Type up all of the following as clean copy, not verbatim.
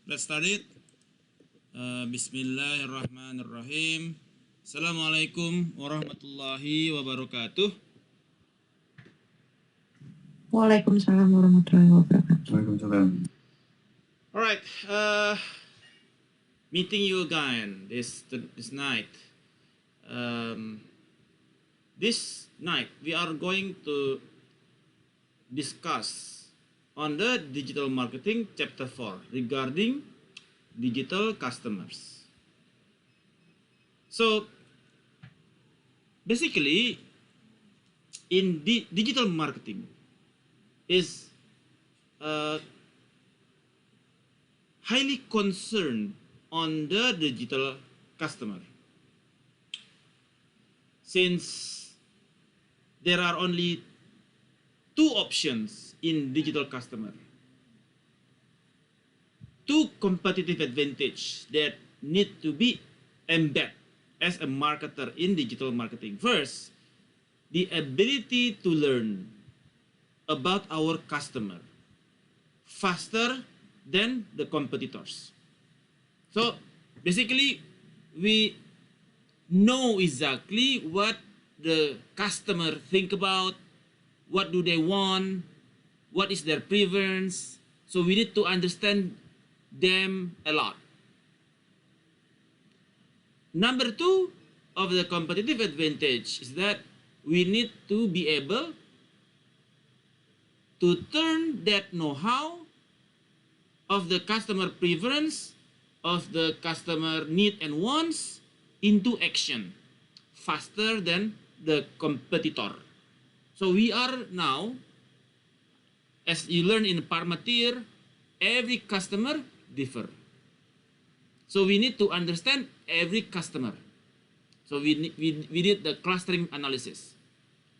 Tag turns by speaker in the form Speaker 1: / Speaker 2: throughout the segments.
Speaker 1: Let's start it. Bismillahirrahmanirrahim. Assalamualaikum warahmatullahi wabarakatuh.
Speaker 2: Waalaikumsalam warahmatullahi wabarakatuh.
Speaker 3: Waalaikumsalam.
Speaker 1: All right. Meeting you again this night. This night we are going to discuss on the digital marketing chapter 4 regarding digital customers. So basically in digital marketing is highly concerned on the digital customer, since there are only two options in digital customer, two competitive advantage that need to be embedded as a marketer in digital marketing. First, the ability to learn about our customer faster than the competitors. So basically we know exactly what the customer think about, what do they want, what is their preference. So we need to understand them a lot. Number two of the competitive advantage is that we need to be able to turn that know-how of the customer preference, of the customer need and wants into action faster than the competitor. So we are now, as you learn in Parmatier, every customer differ. So we need to understand every customer. So we need the clustering analysis.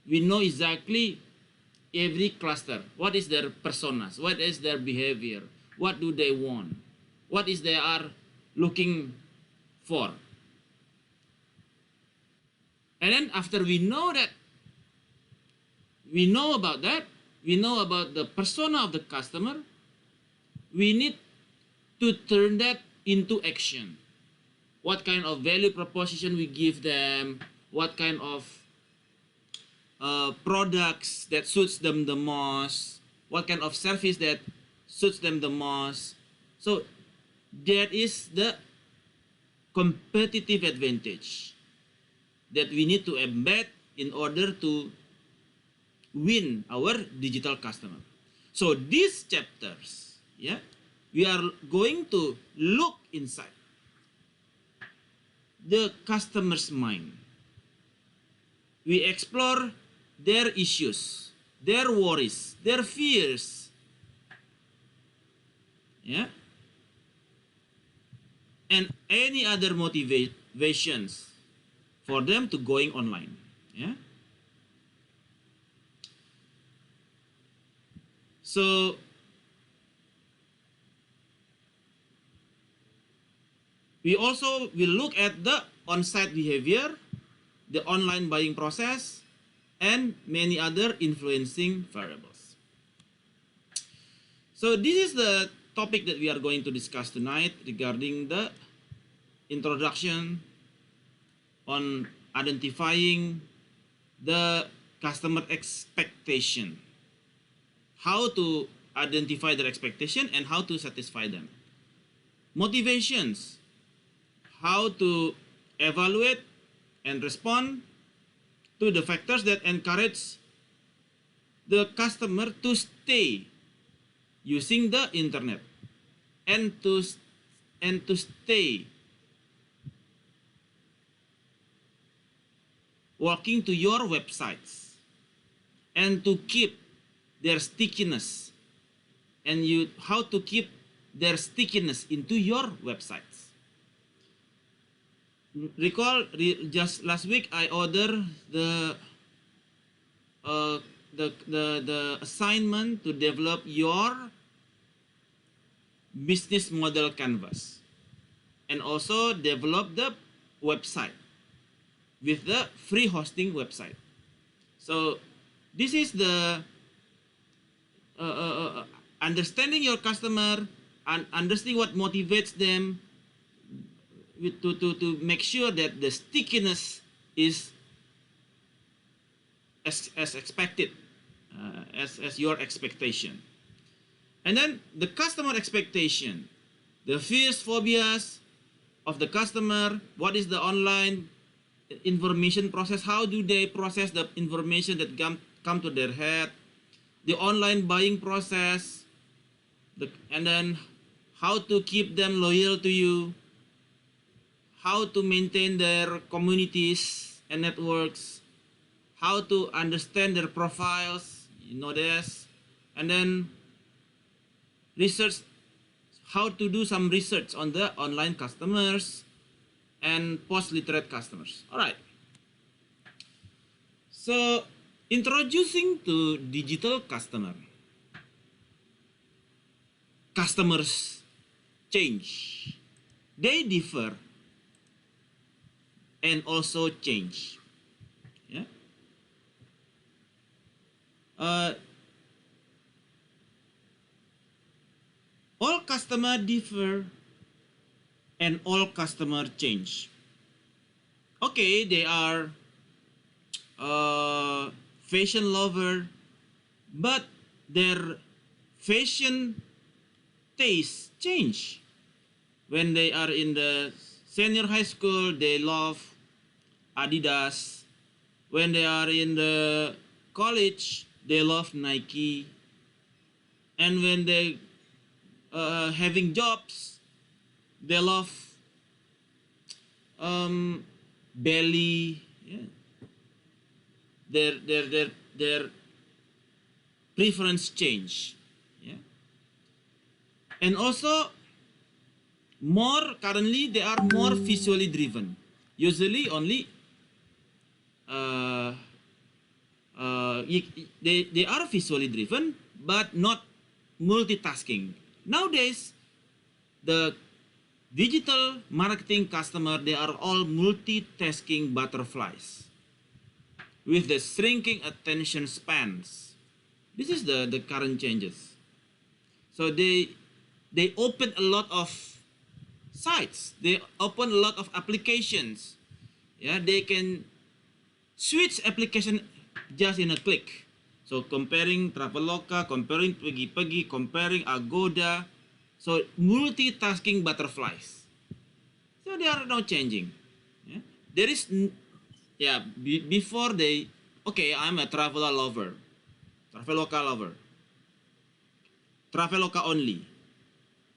Speaker 1: We know exactly every cluster. What is their personas? What is their behavior? What do they want? What is they are looking for? And then after we know that, we know about that, we know about the persona of the customer, we need to turn that into action. What kind of value proposition we give them, what kind of products that suits them the most, what kind of service that suits them the most. So that is the competitive advantage that we need to embed in order to win our digital customer. So these chapters, we are going to look inside the customer's mind. We explore their issues, their worries, their fears, and any other motivations for them to going online. So we also will look at the on-site behavior, the online buying process, and many other influencing variables. So this is the topic that we are going to discuss tonight regarding the introduction on identifying the customer expectation. How to identify their expectation and how to satisfy them. Motivations. How to evaluate and respond to the factors that encourage the customer to stay using the internet and to stay walking to your websites and to keep their stickiness, and how to keep their stickiness into your websites. Recall, just last week I ordered the assignment to develop your business model canvas and also develop the website with the free hosting website. So this is the understanding your customer, understand what motivates them, to make sure that the stickiness is as expected, as your expectation. And then the customer expectation, the fears, phobias of the customer. What is the online information process? How do they process the information that come to their head? The online buying process, and then how to keep them loyal to you, how to maintain their communities and networks, how to understand their profiles, this, and then research, how to do some research on the online customers and post-literate customers. All right. So, introducing to digital customer. Customers change. They differ and also change. Yeah. All customer differ and all customer change. Okay, they are fashion lover, but their fashion taste change. When they are in the senior high school, they love Adidas. When they are in the college, they love Nike. And when they having jobs, they love Belly. Yeah. Their preference change. Yeah. And also, currently they are more visually driven. Usually only they are visually driven, but not multitasking. Nowadays, the digital marketing customer, they are all multitasking butterflies with the shrinking attention spans. This is the current changes. So they open a lot of sites. They open a lot of applications. Yeah, they can switch application just in a click. So comparing Traveloka, comparing Pergi-Pergi, comparing Agoda. So multitasking butterflies. So they are now changing. Yeah? There is, before they, okay, I'm a Traveloka lover. Traveloka only.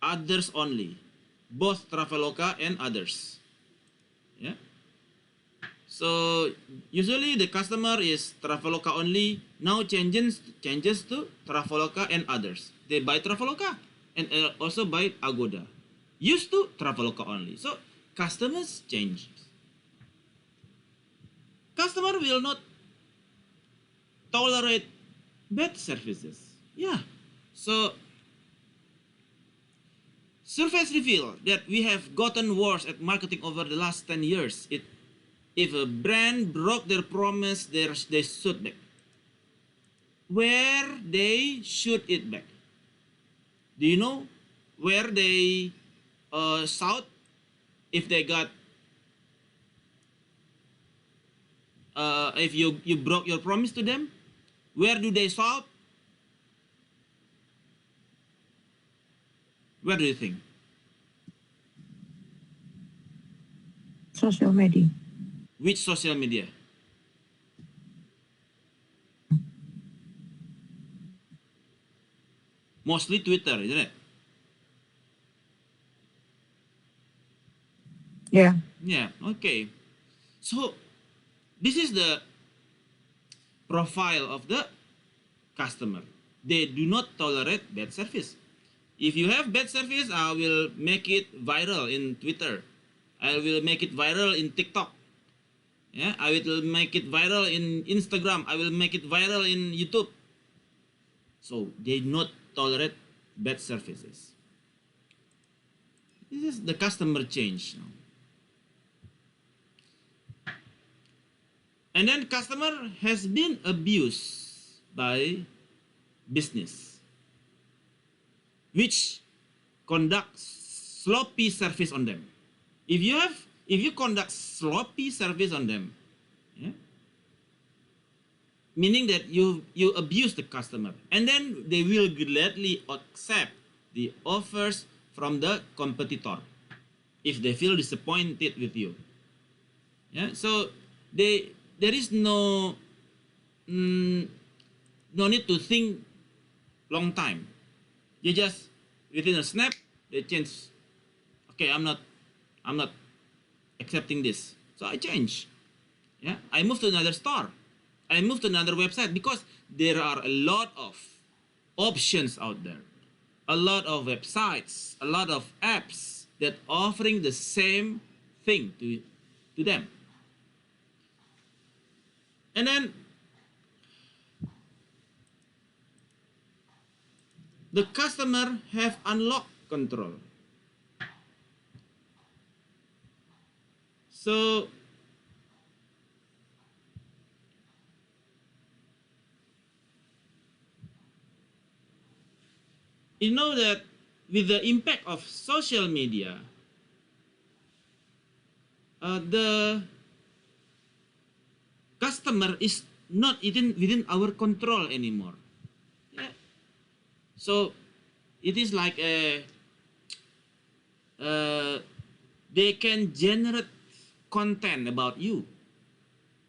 Speaker 1: Others only. Both Traveloka and others. Yeah. So usually the customer is Traveloka only. Now changes to Traveloka and others. They buy Traveloka and also buy Agoda. Used to Traveloka only. So customers change. Customer will not tolerate bad services. Yeah. So surveys reveal that we have gotten worse at marketing over the last 10 years. If a brand broke their promise, they shoot back. Where they shoot it back? Do you know where they shout if they got if you broke your promise to them? Where do they shout? Where do you think?
Speaker 2: Social media.
Speaker 1: Which social media? Mostly Twitter, isn't it?
Speaker 2: Yeah.
Speaker 1: Yeah, okay. So this is the profile of the customer. They do not tolerate bad service. If you have bad service, I will make it viral in Twitter. I will make it viral in TikTok. Yeah, I will make it viral in Instagram. I will make it viral in YouTube. So they do not tolerate bad services. This is the customer change now. And then customer has been abused by business, which conduct sloppy service on them. If you conduct sloppy service on them, yeah, meaning that you abuse the customer, and then they will gladly accept the offers from the competitor if they feel disappointed with you. Yeah, so there is no no need to think long time. You just within a snap they change. Okay, I'm not accepting this, so I change. Yeah, I move to another store, I move to another website, because there are a lot of options out there, a lot of websites, a lot of apps that offering the same thing to them. And then the customer have unlocked control. So you know that with the impact of social media, the customer is not even within our control anymore. Yeah. So it is like they can generate content about you.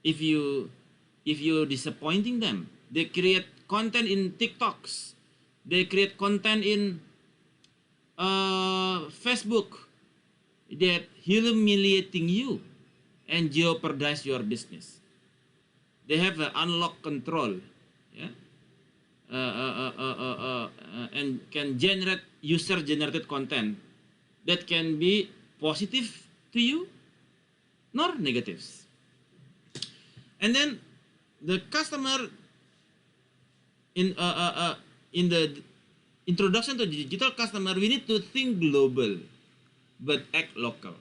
Speaker 1: If you disappointing them, they create content in TikToks, they create content in Facebook that humiliating you and jeopardize your business. They have an unlock control, yeah, and can generate user-generated content that can be positive to you, nor negatives. And then the customer in the introduction to digital customer, we need to think global but act local.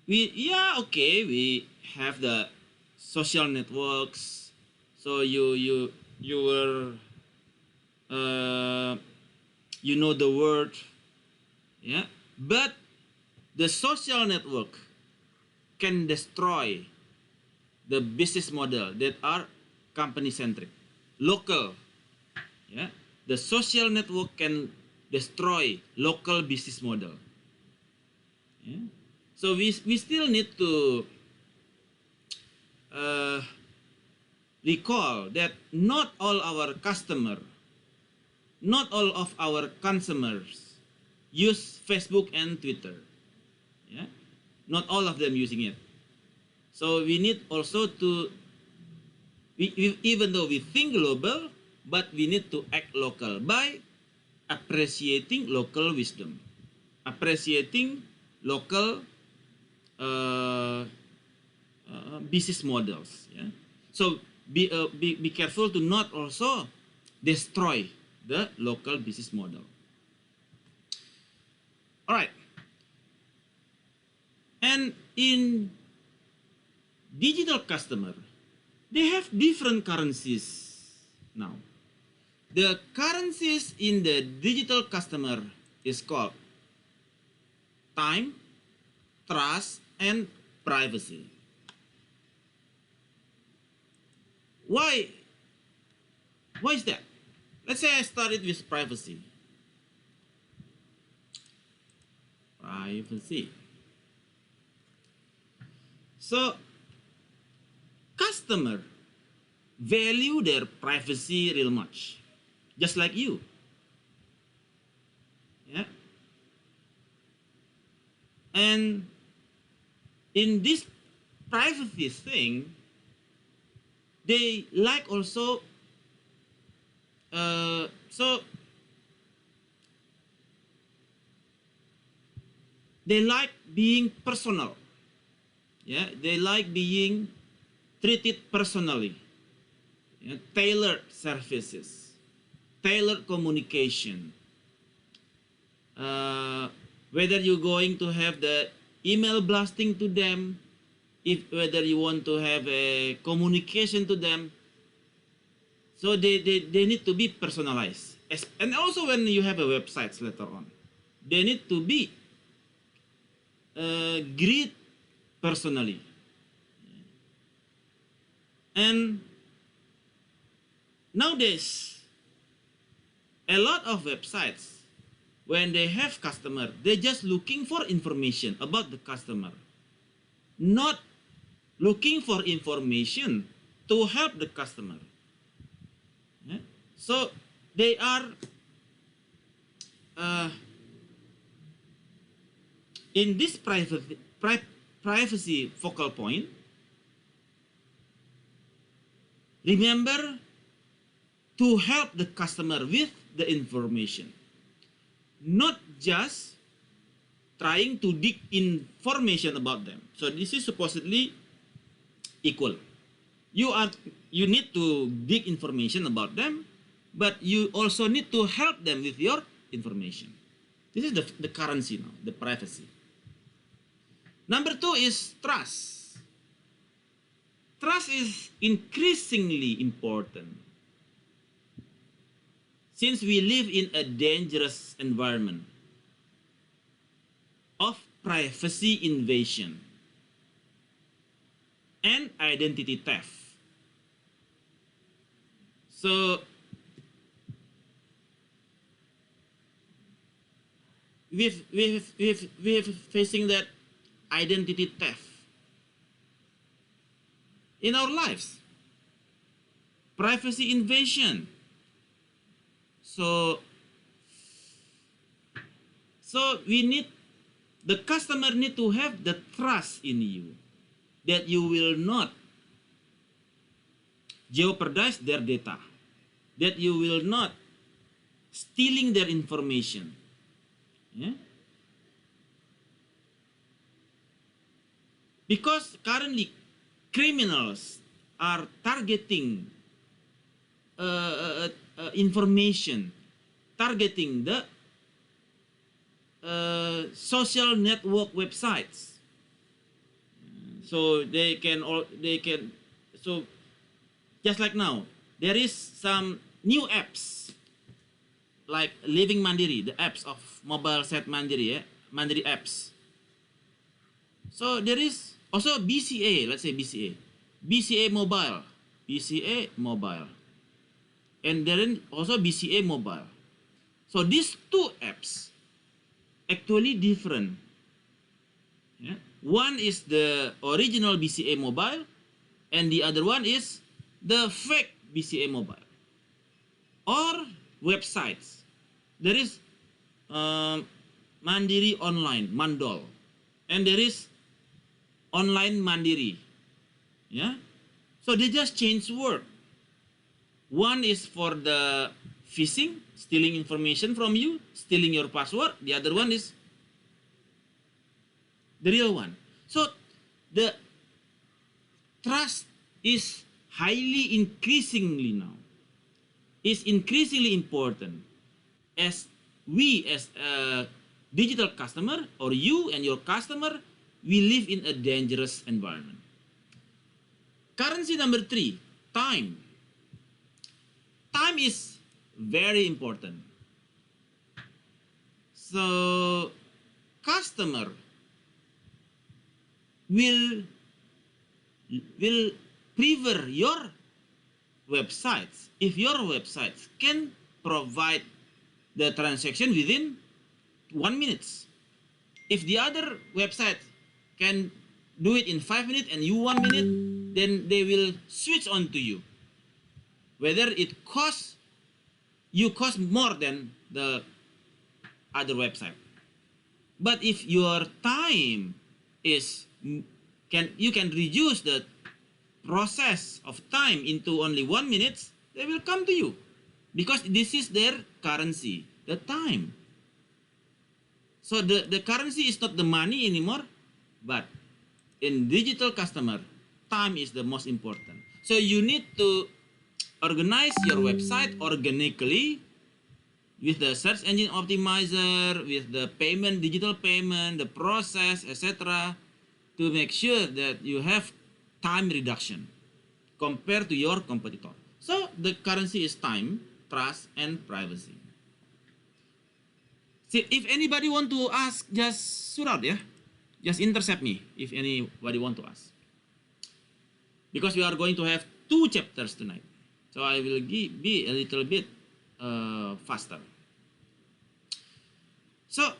Speaker 1: We have the social networks, so you were you know the word, yeah, but the social network can destroy the business model that are company centric, local, yeah. The social network can destroy local business model, yeah. So we still need to recall that not all our customer, not all of our consumers use Facebook and Twitter, yeah. Not all of them using it. So we need also to, even though we think global, but we need to act local by appreciating local wisdom, appreciating local business models. Yeah. So be careful to not also destroy the local business model. All right. And in digital customer, they have different currencies now. The currencies in the digital customer is called time, trust, and privacy. Why is that? Let's say I started with privacy. So customer value their privacy real much, just like you. Yeah. And in this privacy thing, they like also so they like being personal. Yeah, they like being treated personally. Yeah, tailored services, tailored communication. Whether you're going to have the email blasting to them, whether you want to have a communication to them, so they need to be personalized. and also when you have a website later on, they need to be greet personally. And nowadays, a lot of websites, when they have customer, they're just looking for information about the customer, not looking for information to help the customer. Yeah? So they are in this privacy focal point. Remember to help the customer with the information, not just trying to dig information about them. So this is supposedly equal. You need to dig information about them, but you also need to help them with your information. This is the currency now, the privacy. Number 2 is trust. Trust is increasingly important since we live in a dangerous environment of privacy invasion and identity theft. So we're facing that identity theft in our lives, privacy invasion. So the customer need to have the trust in you that you will not jeopardize their data, that you will not stealing their information. Yeah? Because currently criminals are targeting information, targeting the social network websites. So so just like now, there is some new apps like Living Mandiri, the apps of mobile set Mandiri, Mandiri apps. So there is also BCA, let's say BCA mobile, and then also BCA mobile. So these two apps actually different. Yeah? One is the original BCA mobile, and the other one is the fake BCA mobile or websites. There is Mandiri Online, Mandol, and there is Online Mandiri. Yeah, so they just change word. One is for the phishing, stealing information from you, stealing your password. The other one is the real one. So the trust is highly increasingly now, is increasingly important as we as a digital customer, or you and your customer, we live in a dangerous environment. Currency number 3, time. Time is very important. So customer will prefer your websites if your websites can provide the transaction within 1 minute. If the other website can do it in 5 minutes and you 1 minute, then they will switch on to you. Whether it costs more than the other website. But if your time is you can reduce the process of time into only 1 minute, they will come to you because this is their currency, the time. So the currency is not the money anymore, but in digital customer, time is the most important. So you need to organize your website organically with the search engine optimizer, with the payment, digital payment, the process, etc., to make sure that you have time reduction compared to your competitor. So the currency is time, trust and privacy. See, if anybody want to ask, just shoot out, yeah? Just intercept me if anybody want to ask. Because we are going to have 2 chapters tonight. So I will be a little bit faster. So,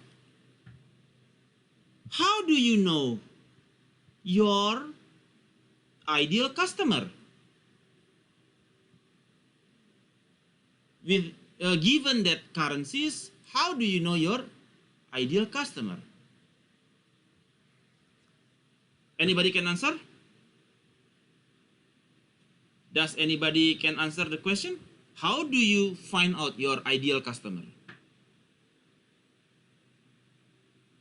Speaker 1: how do you know your ideal customer? With given that currencies, how do you know your ideal customer? Anybody can answer? Does anybody can answer the question? How do you find out your ideal customer?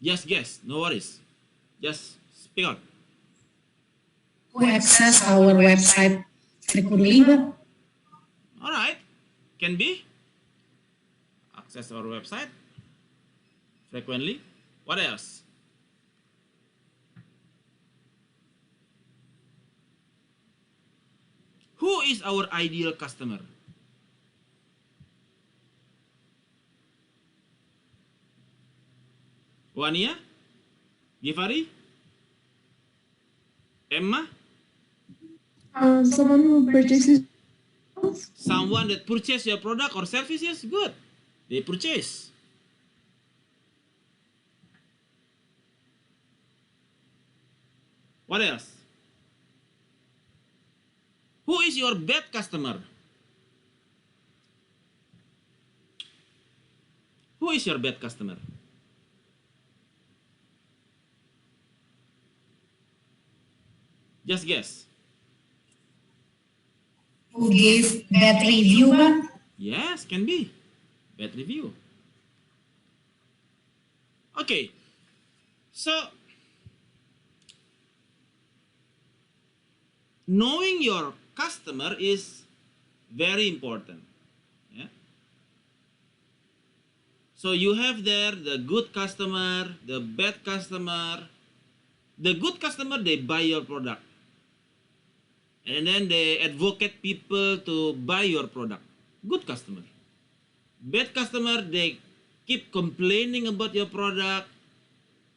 Speaker 1: Just guess, no worries. Just speak out.
Speaker 2: Who access our website frequently?
Speaker 1: All right, can be. Access our website frequently. What else? Who is our ideal customer? Wania? Givari? Emma?
Speaker 2: Someone who purchases.
Speaker 1: Someone that purchase your product or services? Good. They purchase. What else? Who is your bad customer? Who is your bad customer? Just guess.
Speaker 2: Who gave bad review?
Speaker 1: Yes, can be. Bad review. Okay. So, knowing your customer is very important. Yeah. So you have there the good customer, the bad customer. The good customer, they buy your product. And then they advocate people to buy your product. Good customer. Bad customer, they keep complaining about your product.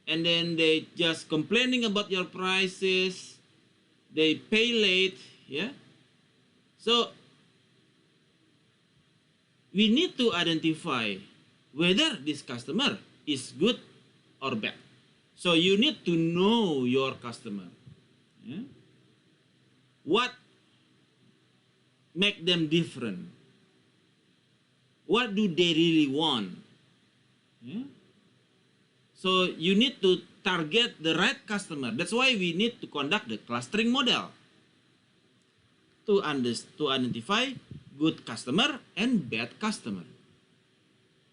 Speaker 1: And then they just complaining about your prices. They pay late. Yeah. So we need to identify whether this customer is good or bad. So you need to know your customer. Yeah? What make them different? What do they really want? Yeah? So you need to target the right customer. That's why we need to conduct the clustering model to identify good customer and bad customer.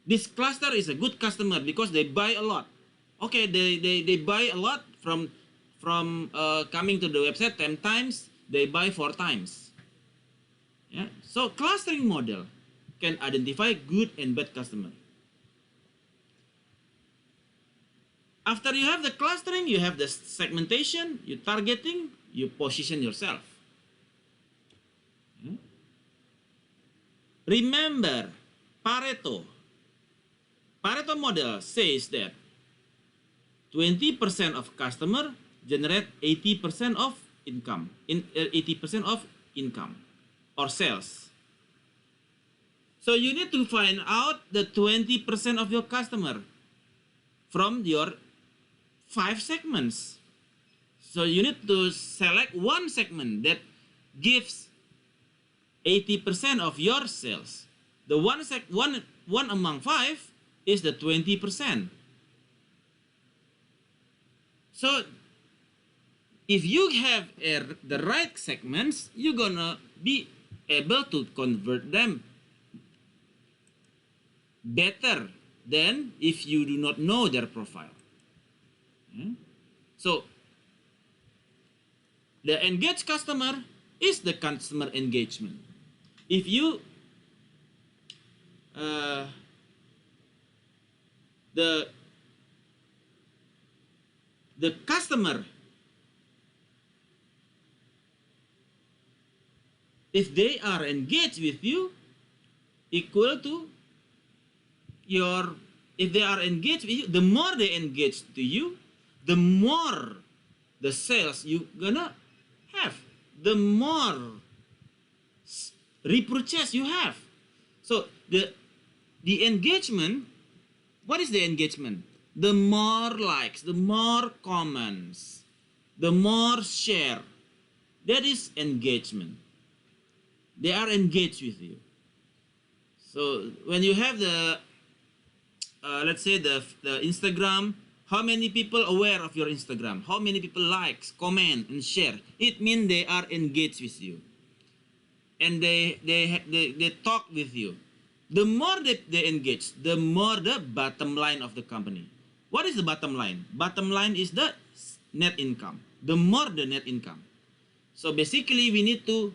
Speaker 1: This cluster is a good customer because they buy a lot. Okay, they buy a lot from coming to the website 10 times, they buy 4 times. Yeah. So clustering model can identify good and bad customer. After you have the clustering, you have the segmentation, you targeting, you position yourself. Yeah. Remember, Pareto model says that 20% of customer generate 80% of income, 80% of income or sales. So you need to find out the 20% of your customer from your 5 segments. So you need to select one segment that gives 80% of your sales. The one among 5 is the 20%. So if you have the right segments, you're gonna be able to convert them better than if you do not know their profile. Yeah? So the engaged customer is the customer engagement. If you the customer, if they are engaged with you, equal to your, if they are engaged with you, the more they engage to you, the more the sales you gonna have, the more repurchase you have. So the engagement, what is the engagement? The more likes, the more comments, the more share, that is engagement. They are engaged with you. So when you have the let's say the Instagram, how many people aware of your Instagram? How many people likes, comment, and share? It means they are engaged with you, and they talk with you. The more they engage, the more the bottom line of the company. What is the bottom line? Bottom line is the net income. The more the net income. So basically, we need to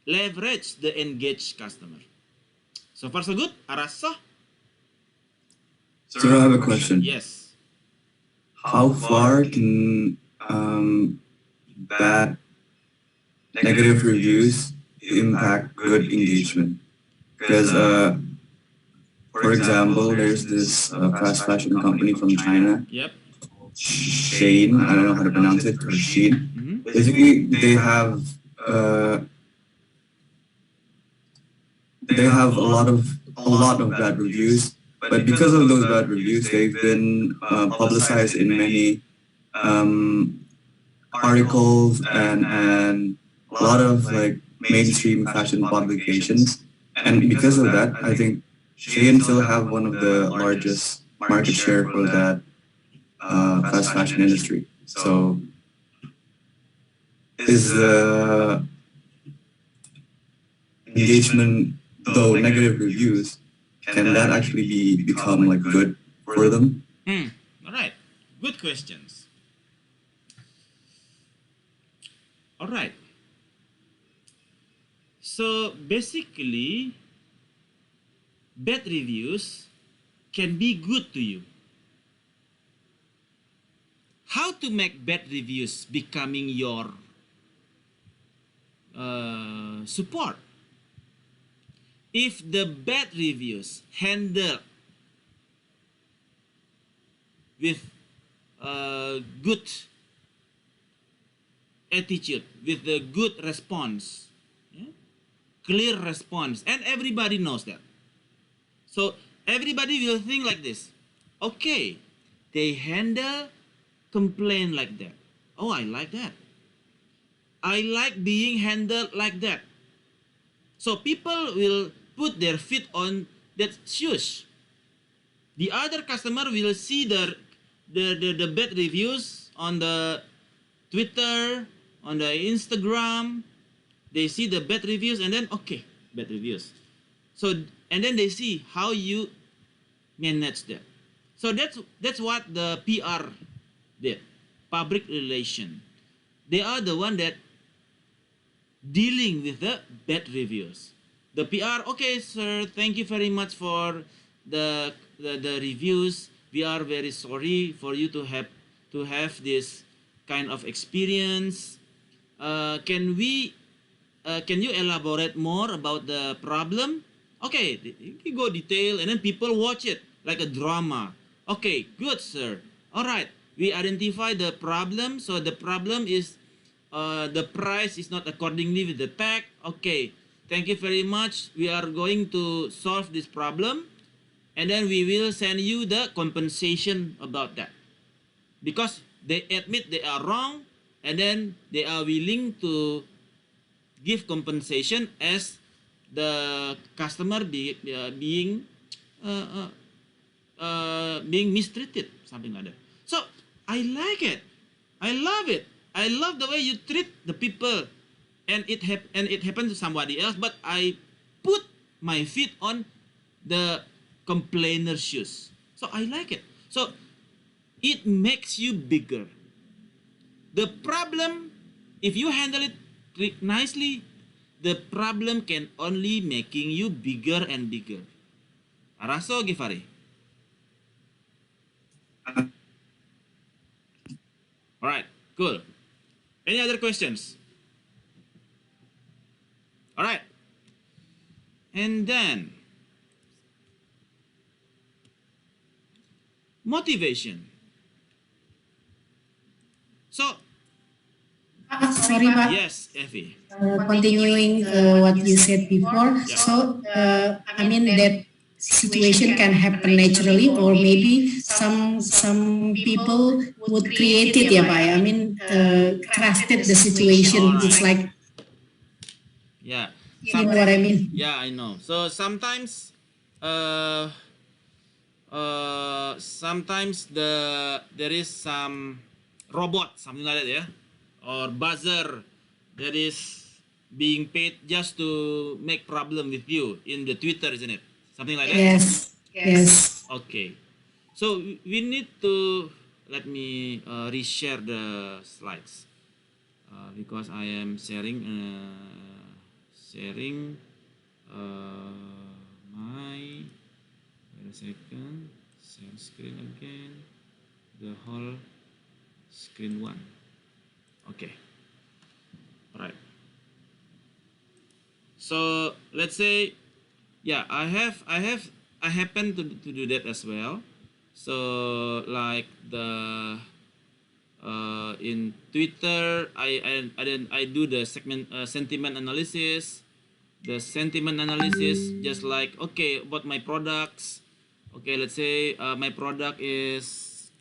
Speaker 1: leverage the engaged customer. So far so good, Arasa?
Speaker 3: So I have a question.
Speaker 1: Yes.
Speaker 3: How far can bad negative reviews impact good engagement? Because, for example, there's this fast fashion company from China,
Speaker 1: Yep.
Speaker 3: Shein. I don't know how to pronounce it, or Shein.
Speaker 1: Mm-hmm.
Speaker 3: Basically, they have a lot of bad reviews. But because of those bad reviews, they've been publicized in many articles and a lot of like mainstream fashion publications. And because of that, I think Shein still have one of the largest market share for that fast fashion industry. So is the engagement, though negative reviews, can that actually become like good for them?
Speaker 1: All right. Good questions. All right. So basically, bad reviews can be good to you. How to make bad reviews becoming your support? If the bad reviews handled with good attitude, with the good response, yeah? Clear response, and everybody knows that. So everybody will think like this. Okay, they handle complaint like that. Oh, I like that. I like being handled like that. So people will put their feet on that shoes. The other customer will see the bad reviews on the Twitter, on the Instagram. They see the bad reviews and then okay, bad reviews. So and then they see how you manage that. So that's what the PR did. Public relation. They are the one that dealing with the bad reviews. The PR, okay, sir, thank you very much for the reviews. We are very sorry for you to have this kind of experience. Can you elaborate more about the problem? Okay, you go detail, and then people watch it like a drama. Okay, good, sir. All right, we identify the problem. So the problem is the price is not accordingly with the tag. Okay, thank you very much. We are going to solve this problem, and then we will send you the compensation about that, because they admit they are wrong, and then they are willing to give compensation as the customer uh, being mistreated, something like that. So I like it. I love it. I love the way you treat the people, and it happened to somebody else. But I put my feet on the complainer's shoes. So I like it. So it makes you bigger. The problem, if you handle it nicely, the problem can only making you bigger and bigger. Araso Gifari. All right, cool. Any other questions? All right. And then motivation. So
Speaker 2: Sorry, Pak.
Speaker 1: yes, Effie.
Speaker 2: Continuing what you said before.
Speaker 1: Yeah.
Speaker 2: So, I mean that situation can happen naturally, or maybe some people would create it, yeah, Pak. I mean, crafted the situation.
Speaker 1: Alright.
Speaker 2: It's like,
Speaker 1: Yeah.
Speaker 2: you know what I mean?
Speaker 1: Yeah, I know. So sometimes sometimes there is some robot, something like that, yeah, or buzzer that is being paid just to make problem with you in the Twitter, isn't it? Something like that.
Speaker 2: Yes, yes.
Speaker 1: Okay. So we need to let me reshare the slides because I am sharing my. Wait a second. Share screen again. The whole screen one. Okay. Alright. So let's say, yeah, I happen to do that as well. So like the in Twitter, I do the sentiment analysis. The sentiment analysis, just like, okay, about my products. Okay, let's say my product is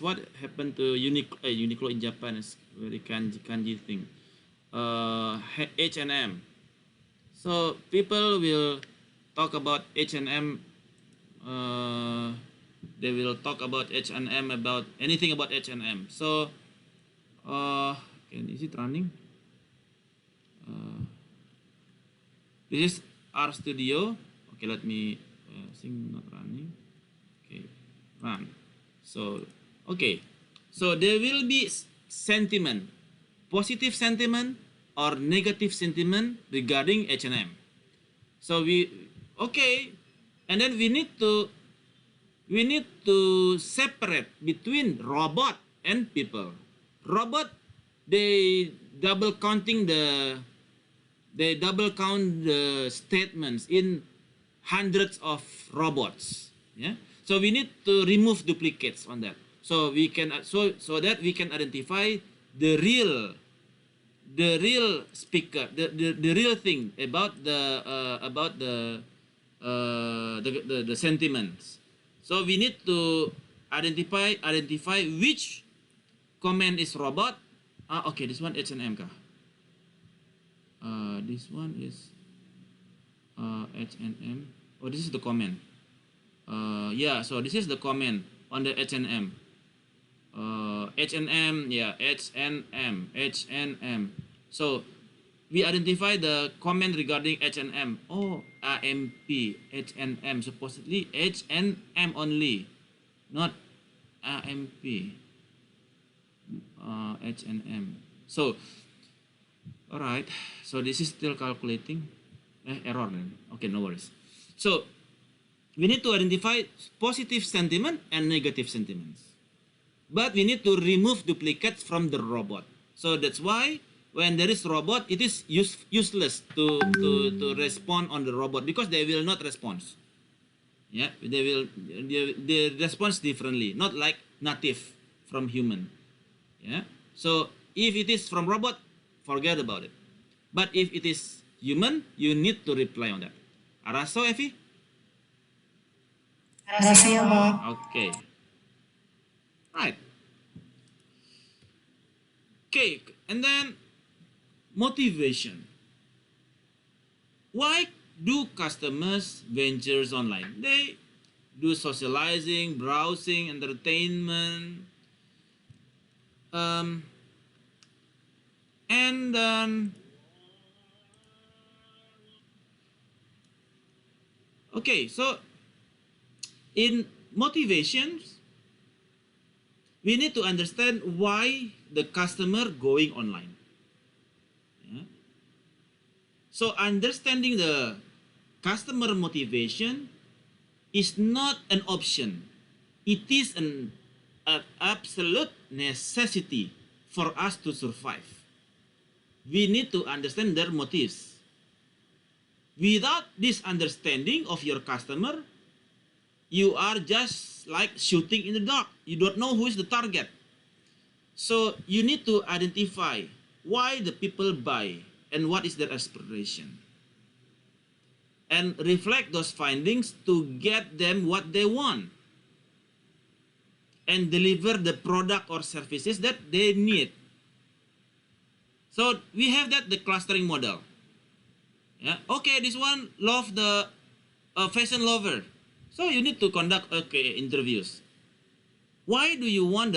Speaker 1: what happened to Uniqlo in Japan is very kanji thing. H&M. So people will talk about H&M. They will talk about H&M, about anything about H&M. So, is it running? This is our studio. Okay, let me think, not running. Okay, run. So, okay. So there will be sentiment, positive sentiment or negative sentiment regarding H&M. So okay, and then we need to separate between robot and people. Robot, they double count the statements in hundreds of robots. Yeah. So we need to remove duplicates on that. So we can so that we can identify the real speaker, the real thing about the sentiments. So we need to identify which comment is robot. Okay, this one H&M kah? This one is H&M. Oh, this is the comment. Yeah, so this is the comment on the H&M. H&M, yeah, H&M. So we identify the comment regarding H&M. Oh, AMP, H&M, supposedly H&M only, not AMP. H&M. So, all right. So this is still calculating. Error then. Okay, no worries. So we need to identify positive sentiment and negative sentiments. But we need to remove duplicates from the robot. So that's why when there is robot, it is useless to respond on the robot because they will not respond. Yeah, they respond differently, not like native from human. Yeah. So if it is from robot, forget about it. But if it is human, you need to reply on that. Araso, Effie?
Speaker 2: Rasanya, Pak.
Speaker 1: Okay. Right. Okay, and then motivation. Why do customers ventures online? They do socializing, browsing, entertainment, and then okay, so in motivations, we need to understand why the customer going online. Yeah. So understanding the customer motivation is not an option. It is an absolute necessity for us to survive. we need to understand their motives. Without this understanding of your customer, you are just like shooting in the dark. You don't know who is the target. So you need to identify why the people buy and what is their aspiration. And reflect those findings to get them what they want. And deliver the product or services that they need. So we have the clustering model. Yeah. Okay, this one love the fashion lover. So you need to conduct interviews. Why do you want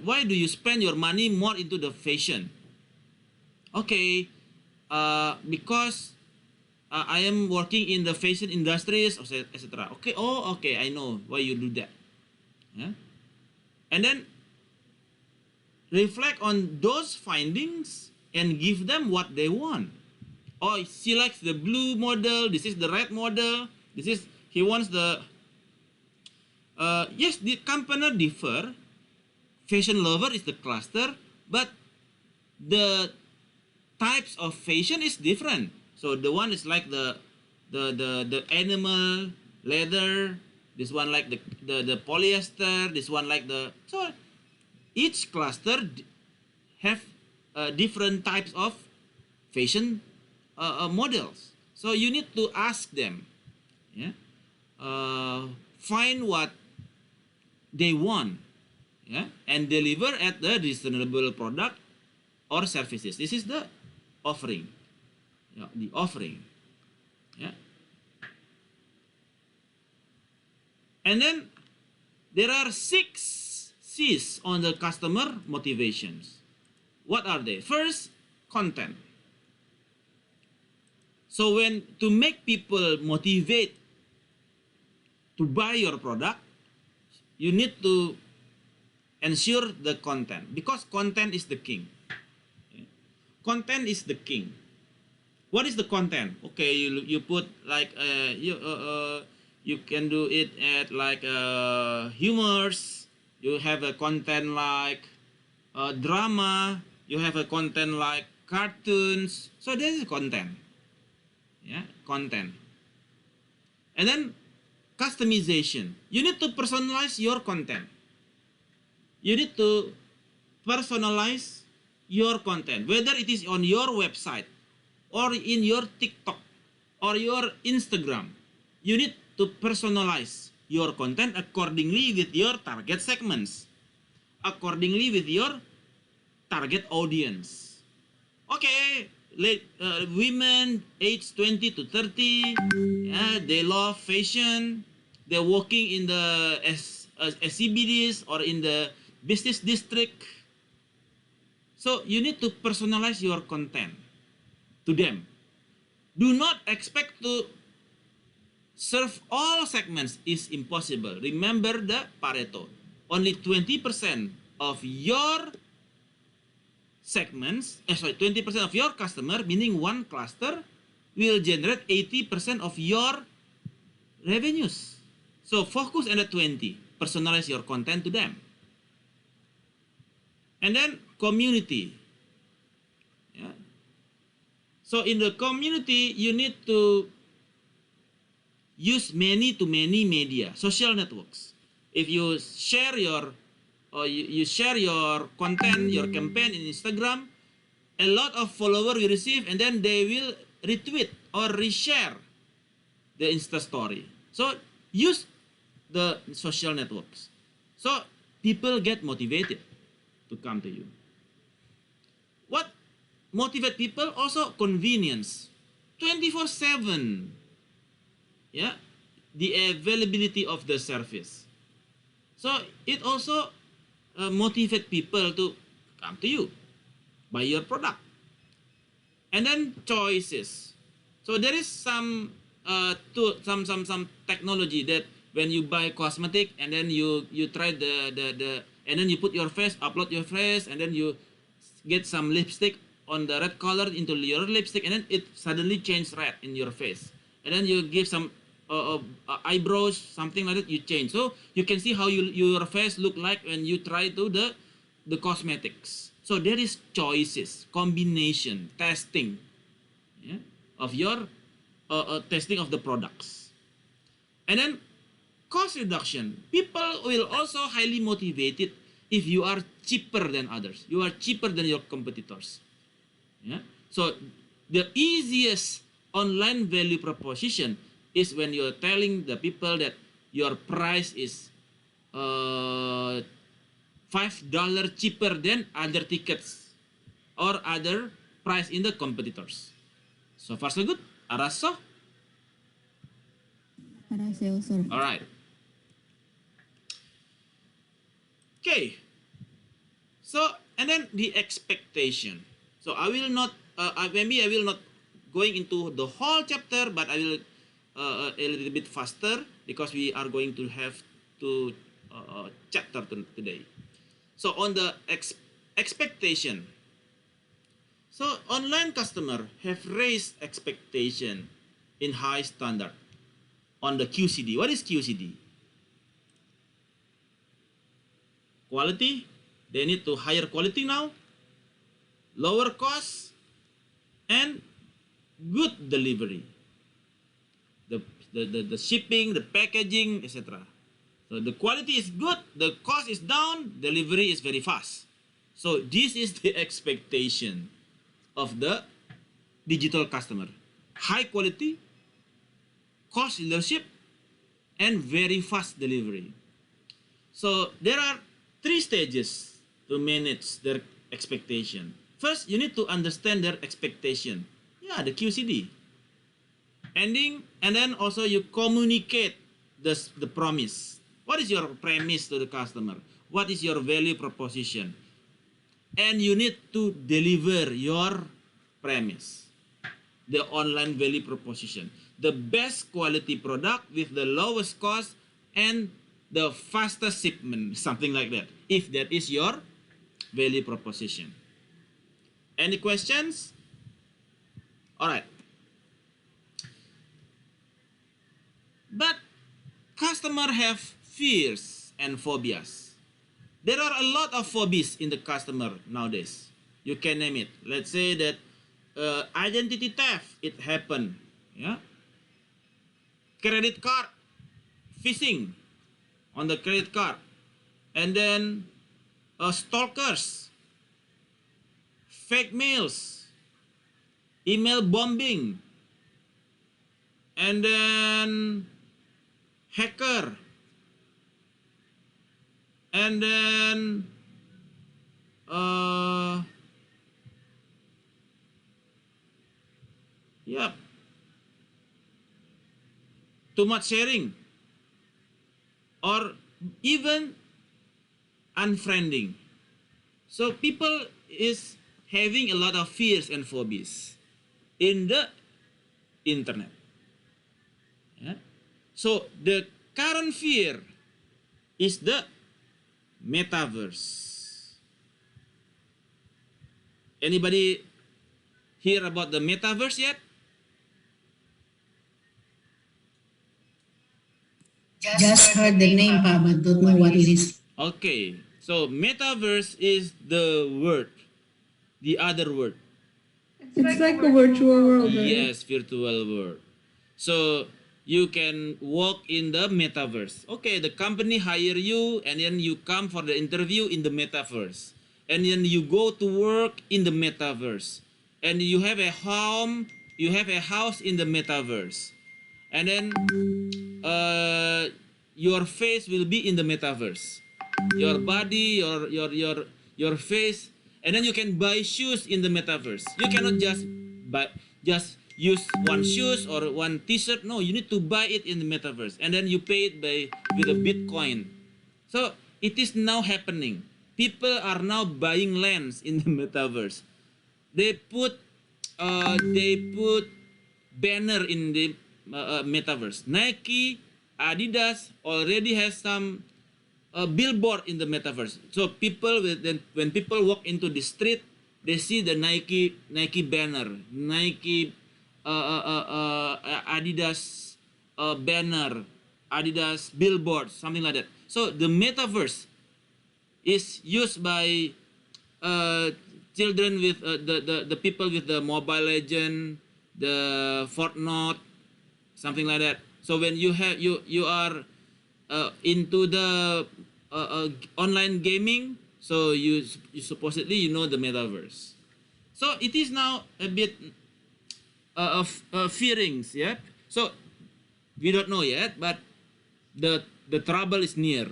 Speaker 1: why do you spend your money more into the fashion? Okay, because I am working in the fashion industries, etc. Okay, okay, I know why you do that. Yeah? And then reflect on those findings and give them what they want. Oh, she likes the blue model. This is the red model. He wants the. Yes, the company differ. Fashion lover is the cluster, but the types of fashion is different. So the one is like the animal leather. This one like the polyester. This one like the so each cluster have different types of fashion models. So you need to ask them, yeah, find what they want, yeah, and deliver at the reasonable product or services. This is the offering, yeah, the offering, yeah. And then there are 6 C's on the customer motivations. What are they? First, content. So to make people motivate to buy your product, you need to ensure the content, because content is the king. Okay. Content is the king. What is the content? Okay, you put like you can do it at like humors. You have a content like drama. You have a content like cartoons. So this is content. Yeah, content. And then customization. You need to personalize your content. You need to personalize your content, whether it is on your website or in your TikTok or your Instagram. You need to personalize your content accordingly with your target segments, accordingly with your target audience. Okay, women age 20 to 30, yeah, they love fashion. They're working in the SCBDs or in the business district. So you need to personalize your content to them. Do not expect to serve all segments, is impossible. Remember the Pareto. Only 20% of your segments, 20% of your customer, meaning one cluster, will generate 80% of your revenues. So focus on the 20. Personalize your content to them. And then community. Yeah. So in the community, you need to use many to many media, social networks. If you share your you share your content, your campaign in Instagram, a lot of followers will receive, and then they will retweet or reshare the Insta story. So use the social networks. So people get motivated to come to you. What motivate people? Also convenience. 24/7. Yeah, the availability of the service. So it also motivate people to come to you, buy your product. And then choices. So there is some some technology that when you buy cosmetic and then you try the and then you put your face, upload your face, and then you get some lipstick on the red color into your lipstick, and then it suddenly changes red in your face. And then you give some eyebrows, something like that, you change. So you can see how your face look like when you try to the cosmetics. So there is choices, combination, testing, yeah, of your testing of the products. And then cost reduction. People will also highly motivated if you are cheaper than others. You are cheaper than your competitors. Yeah. So the easiest online value proposition is when you're telling the people that your price is $5 cheaper than other tickets or other price in the competitors. So far so good. Araso?
Speaker 4: Araseo, sir.
Speaker 1: All right. Okay. So and then the expectation. So I will not maybe I will not going into the whole chapter, but I will a little bit faster because we are going to have two chapter today. So on the expectation. So online customer have raised expectation in high standard on the QCD. What is QCD? Quality. They need to higher quality now, lower cost, and good delivery. The shipping, the packaging, etc. So the quality is good, the cost is down, delivery is very fast. So this is the expectation of the digital customer. High quality, cost leadership, and very fast delivery. So there are 3 stages to manage their expectation. First, you need to understand their expectation. Yeah, the QCD. Ending, and then also you communicate the promise. What is your premise to the customer? What is your value proposition? And you need to deliver your premise, the online value proposition. The best quality product with the lowest cost and the fastest shipment, something like that, if that is your value proposition. Any questions? All right. But customer have fears and phobias. There are a lot of phobias in the customer nowadays. You can name it. Let's say that identity theft, it happened. Yeah. Credit card, phishing on the credit card. And then stalkers, fake mails, email bombing, and then hacker, and then yeah, too much sharing, or even unfriending. So people is having a lot of fears and phobias in the internet. Yeah? So the current fear is the metaverse. Anybody hear about the metaverse yet?
Speaker 2: Just heard the name, Pa, but don't know what it is.
Speaker 1: Okay, so metaverse is the word, the other word.
Speaker 4: It's like a virtual world, right?
Speaker 1: Yes, virtual world. So you can walk in the metaverse. Okay, the company hire you and then you come for the interview in the metaverse. And then you go to work in the metaverse. And you have a home, you have a house in the metaverse. And then your face will be in the metaverse. Your body, your face, and then you can buy shoes in the metaverse. You cannot just use one shoes or one t-shirt. No, you need to buy it in the metaverse, and then you pay it with a Bitcoin. So it is now happening. People are now buying lands in the metaverse. They put banner in the metaverse. Nike, Adidas already has some billboard in the metaverse. So people when people walk into the street, they see the Nike banner, Nike Adidas banner, Adidas billboard, something like that. So the metaverse is used by children with the people with the Mobile Legend, the Fortnite, something like that. So when you are into the online gaming, so you supposedly you know the metaverse. So it is now a bit of fearings, yeah. So we don't know yet, but the trouble is near.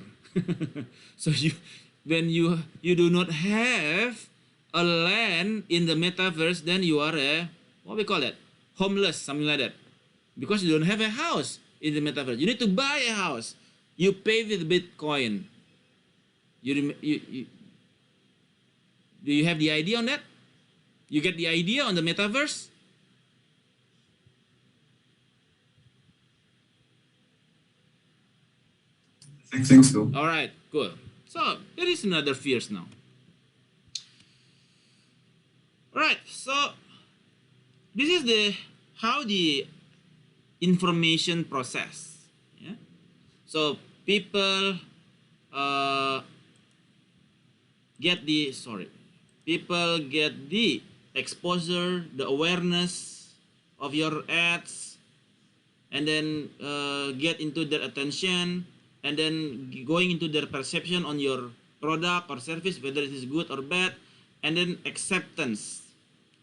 Speaker 1: So when you do not have a land in the metaverse, then you are a, what we call it, homeless, something like that, because you don't have a house in the metaverse. You need to buy a house. You pay with Bitcoin. Do you have the idea on that? You get the idea on the metaverse?
Speaker 3: I think so.
Speaker 1: All right, cool. So there is another fears now. All right, so this is the how the information process. Yeah. So people people get the exposure, the awareness of your ads, and then get into their attention, and then going into their perception on your product or service, whether it is good or bad, and then acceptance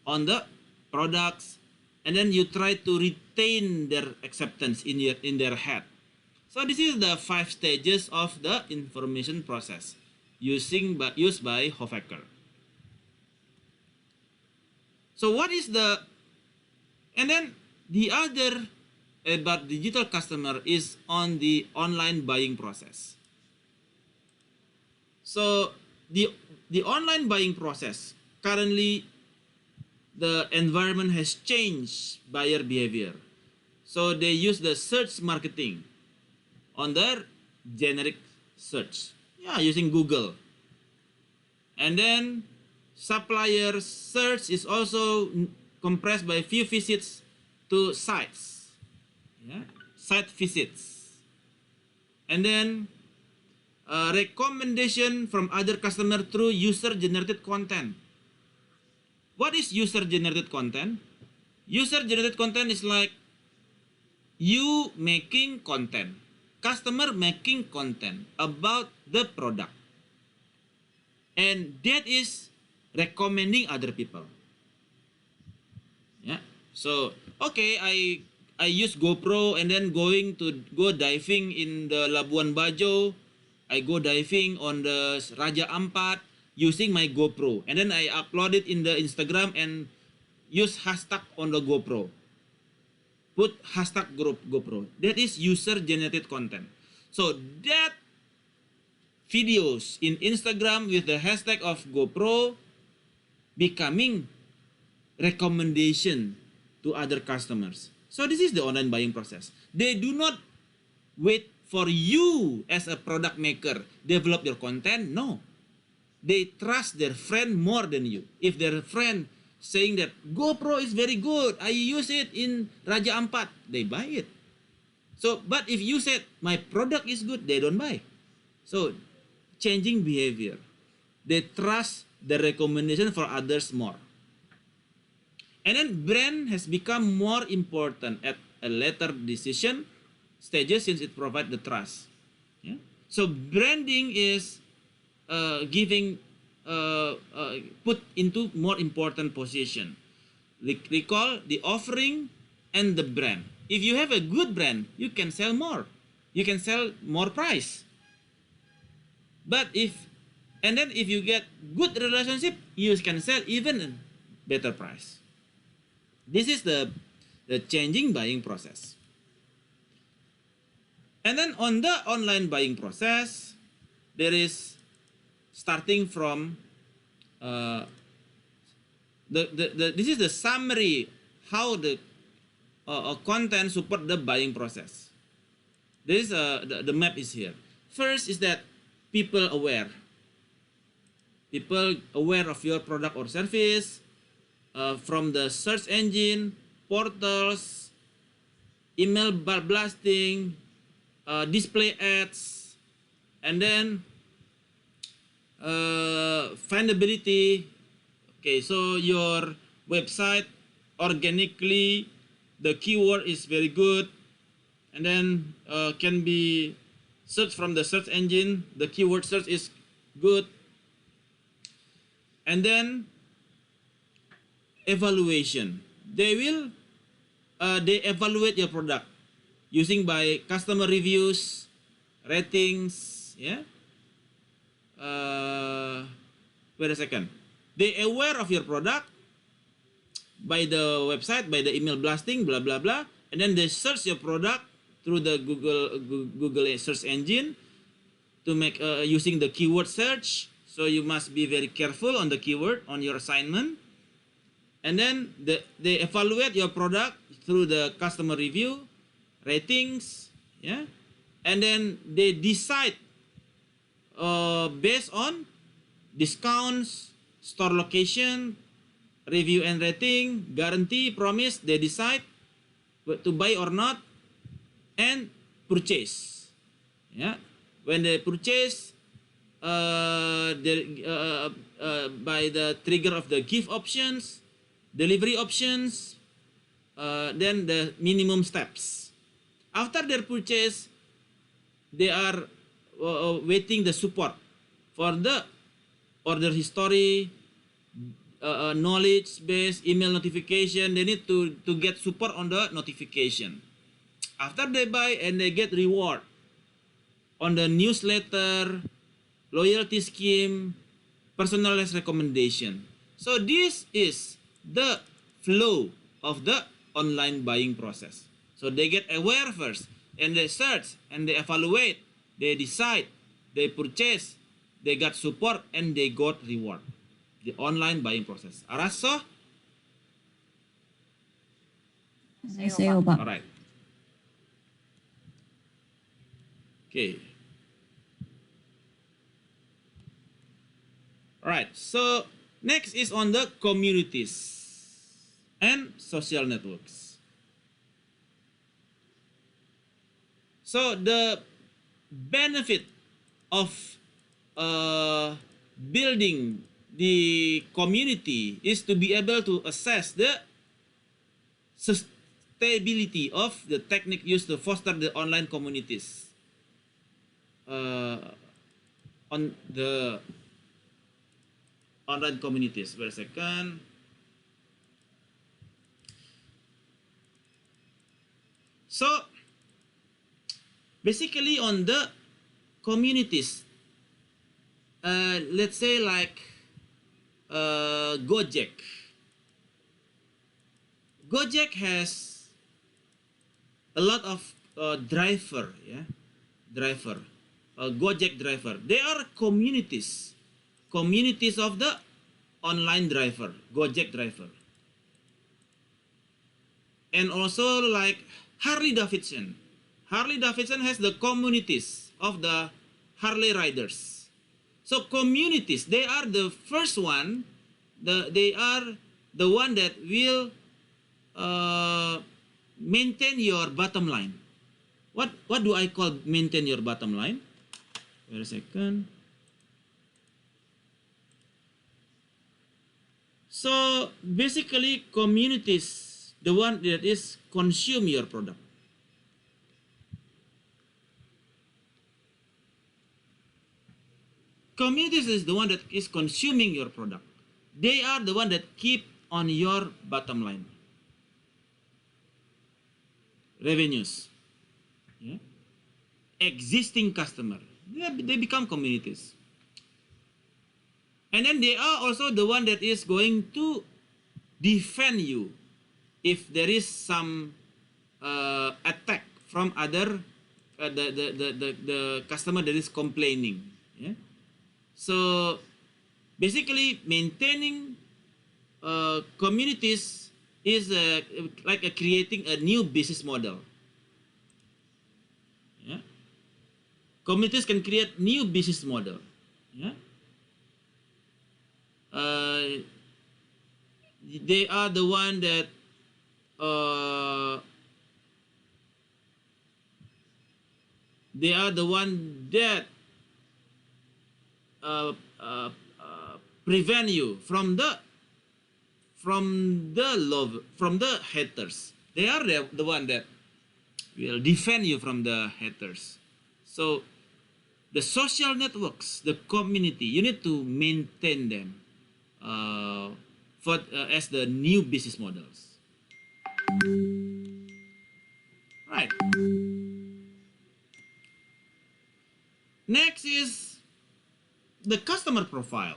Speaker 1: on the products, and then you try to retain their acceptance in their head. So this is the 5 stages of the information process used by Hoffaker. So what is the, and then the other about digital customer is on the online buying process. So the online buying process, currently the environment has changed buyer behavior. So they use the search marketing on their generic search, using Google. And then supplier search is also compressed by few visits to sites, site visits. And then recommendation from other customer through user-generated content. What is user-generated content? User-generated content is like you making content, customer making content about the product, and that is recommending other people. Yeah. So okay, I use GoPro and then go diving in the Labuan Bajo. I go diving on the Raja Ampat using my GoPro, and then I upload it in the Instagram and use hashtag on the GoPro. Put hashtag GoPro. That is user-generated content. So that videos in Instagram with the hashtag of GoPro becoming recommendation to other customers. So this is the online buying process. They do not wait for you as a product maker develop your content. No, they trust their friend more than you. If their friend saying that GoPro is very good, I use it in Raja Ampat, they buy it. So, but if you said my product is good, they don't buy. So, changing behavior. They trust the recommendation for others more. And then brand has become more important at a later decision stages since it provides the trust. Yeah? So branding is put into more important position. Recall the offering and the brand. If you have a good brand, you can sell more. You can sell more price. But if you get good relationship, you can sell even better price. This is the changing buying process. And then on the online buying process, there is starting from this is the summary how the content support the buying process. This the map is here. First is that people aware of your product or service, from the search engine, portals, email blasting, display ads, and then findability. Okay, so your website organically, the keyword is very good, and then can be searched from the search engine. The keyword search is good, and then evaluation. They evaluate your product using by customer reviews, ratings. Yeah. Wait a second. They aware of your product by the website, by the email blasting, blah blah blah, and then they search your product through the Google search engine to make using the keyword search. So you must be very careful on the keyword on your assignment. And then they evaluate your product through the customer review, ratings, yeah, and then they decide based on discounts, store location, review and rating, guarantee, promise. They decide to buy or not, and purchase. Yeah, when they purchase, by the trigger of the gift options, delivery options, then the minimum steps. After their purchase, they are waiting the support for the order history, knowledge base, email notification. They need to get support on the notification. After they buy and they get reward on the newsletter, loyalty scheme, personalized recommendation. So this is the flow of the online buying process. So they get aware first, and they search, and they evaluate, they decide, they purchase, they got support, and they got reward. The online buying process. Araso?
Speaker 4: Sa'yo, Pak.
Speaker 1: Alright. Okay. Alright, so next is on the communities and social networks. So the benefit of building the community is to be able to assess the sustainability of the technique used to foster the online communities on the online communities. Wait a second. So basically on the communities, let's say like Gojek. Gojek has a lot of driver, yeah, Gojek driver. They are communities of the online driver, Gojek driver. And also like Harley Davidson. Harley Davidson has the communities of the Harley riders. So communities, they are the first one. They are the one that will maintain your bottom line. What do I call maintain your bottom line? Wait a second. So basically, communities, the one that is consume your product. Communities is the one that is consuming your product. They are the one that keep on your bottom line. Revenues. Yeah. Existing customer. They become communities. And then they are also the one that is going to defend you if there is some attack from other the customer that is complaining. Yeah. So basically, maintaining communities is like creating a new business model. Yeah. Communities can create new business model. Yeah. They are the one that prevent you from the haters. They are the one that will defend you from the haters. So the social networks, the community, you need to maintain them as the new business models. Right. Next is the customer profile.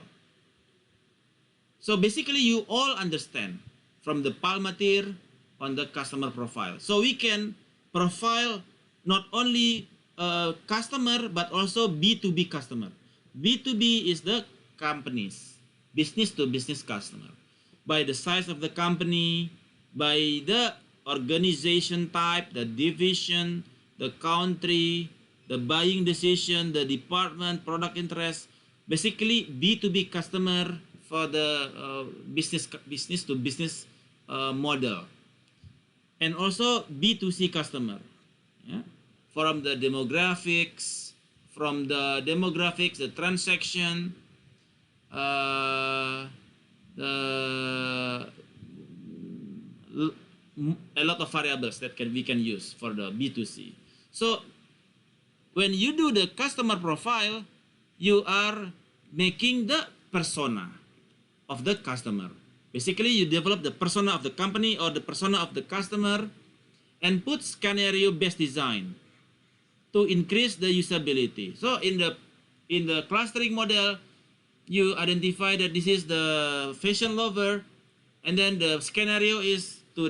Speaker 1: So basically you all understand from the Palmateer on the customer profile. So we can profile not only customer but also B2B customer. B2B is the companies, business to business customer. By the size of the company, by the organization type, the division, the country, the buying decision, the department, product interest, basically B2B customer for the business to business model, and also B2C customer, yeah? From the demographics, the transaction, a lot of variables that we can use for the B2C. So when you do the customer profile, you are making the persona of the customer. Basically, you develop the persona of the company or the persona of the customer and put scenario-based design to increase the usability. So in the clustering model, you identify that this is the fashion lover, and then the scenario is to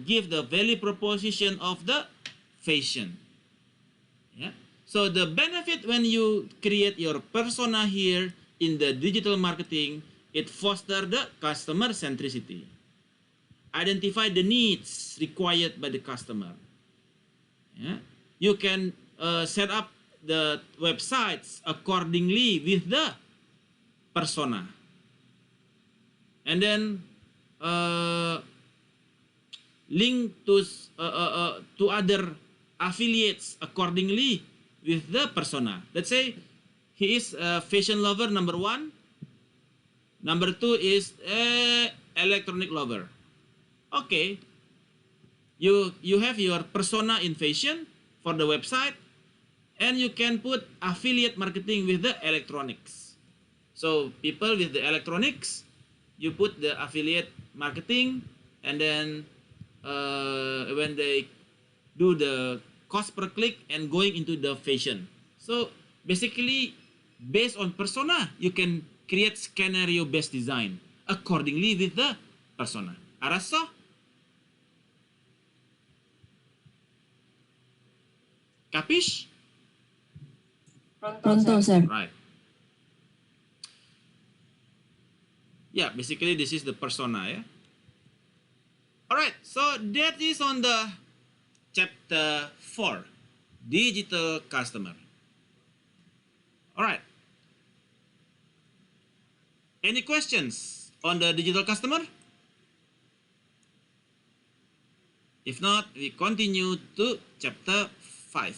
Speaker 1: give the value proposition of the fashion. Yeah. So the benefit when you create your persona here in the digital marketing, it fosters the customer centricity. Identify the needs required by the customer. Yeah. You can set up the websites accordingly with the persona. And then link to other affiliates accordingly with the persona. Let's say he is a fashion lover, number 1. Number 2 is a electronic lover. Okay, you have your persona in fashion for the website, and you can put affiliate marketing with the electronics. So people with the electronics, you put the affiliate marketing, and then when they do the cost per click and going into the fashion. So basically, based on persona, you can create scenario-based design accordingly with the persona. Araso? Capish?
Speaker 4: Pronto, sir.
Speaker 1: Right. Yeah, basically this is the persona, yeah? Alright, so that is on the chapter 4, digital customer. Alright. Any questions on the digital customer? If not, we continue to chapter